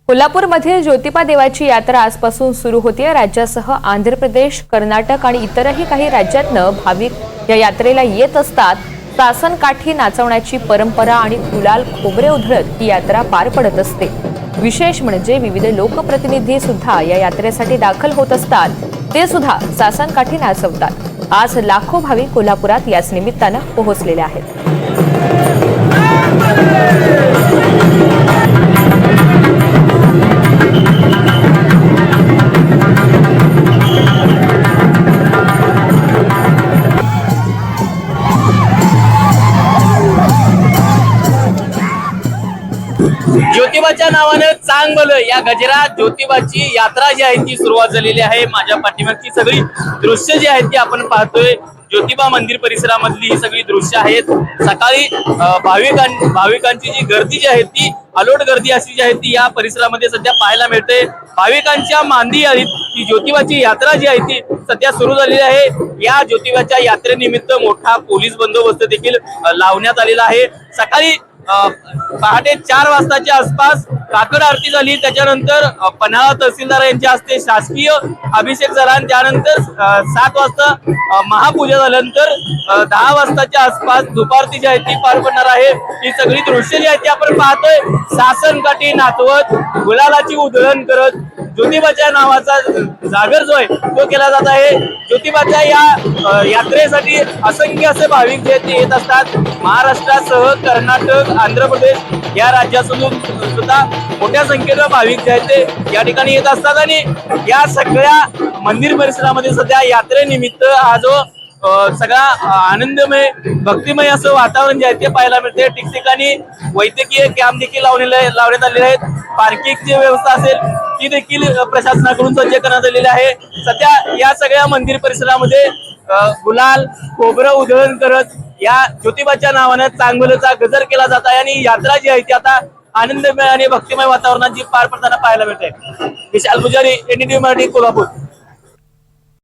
कोल्हापूरमध्ये ज्योतिबा देवाची यात्रा आजपासून सुरू होते। राज्यासह आंध्र प्रदेश, कर्नाटक आणि इतरही काही राज्यातनं भाविक या यात्रेला येत असतात। सासन काठी नाचवण्याची परंपरा आणि गुलाल खोबरे उधळत ही यात्रा पार पडत असते। विशेष म्हणजे विविध लोकप्रतिनिधी सुद्धा या यात्रेसाठी दाखल होत असतात। ते सुद्धा सासन काठी नाचवतात। आज लाखो भाविक कोल्हापुरात याच निमित्तानं पोहोचलेले आहेत। ज्योतिबाच्या नावाने चांग भलं या गजरात ज्योतिबाची यात्रा जी आहे ती सुरुवात झालेली आहे। माझ्या पाठीमागची सगळी दृश्य जी आहेत ती आपण पाहतोय। ज्योतिबा मंदिर परिसरामधली ही सगळी दृश्य आहेत। सकाळी भाविकांची जी गर्दी जी आहे ती अलोट गर्दी अशी जी आहे ती या परिसरामध्ये सध्या पाहायला मिळते। भाविकांच्या मांदी आहेत ती ज्योतिबाची यात्रा जी आहे ती सध्या सुरू झालेली आहे। या ज्योतिबाच्या यात्रेनिमित्त मोठा पोलीस बंदोबस्त देखील लावण्यात आलेला आहे। सकाळी पहाटे 4 वाजताच्या आसपास काकड आरती झाली। त्याच्यानंतर पन्हाळा तहसीलदार यांच्या हस्ते शासकीय अभिषेक झाला आणि त्यानंतर 7 वाजता महापूजा झाल्यानंतर 10 वाजताच्या आसपास दुपारती जी आहे ती पार पडणार आहे। ही सगळी दृश्य जी आहे ती आपण पाहतोय। सासन काठी नाचवत गुलालाची उधळण करत ज्योतिबाच्या नावाचा जागर जो आहे तो केला जात आहे। ज्योतिबाच्या या यात्रेसाठी असंख्य असे भाविक जे येत असतात। महाराष्ट्रासह कर्नाटक, आंध्र प्रदेश या राज्यातून सुद्धा मोठ्या संख्येनं भाविक जे आहेत ते या ठिकाणी येत असतात आणि या सगळ्या मंदिर परिसरामध्ये सध्या यात्रेनिमित्त हा जो सगळा आनंदमय भक्तिमय असं वातावरण जे आहे ते पाहायला मिळते। ठिकठिकाणी वैद्यकीय कॅम्प देखील लावण्यात आलेले आहेत। पार्किंगची व्यवस्था असेल ती देखील प्रशासनाकडून सज्ज करण्यात आलेली आहे। सध्या या सगळ्या मंदिर परिसरामध्ये गुलाल खोबरं उधळण करत या ज्योतिबाच्या नावानं चांगभलचा गजर केला जात आहे आणि यात्रा जी आहे ती आता आनंदमय आणि भक्तिमय वातावरणात जी पार पडताना पाहायला मिळते। विशाल पुजारी, एनडीटीव्ही मराठी, कोल्हापूर।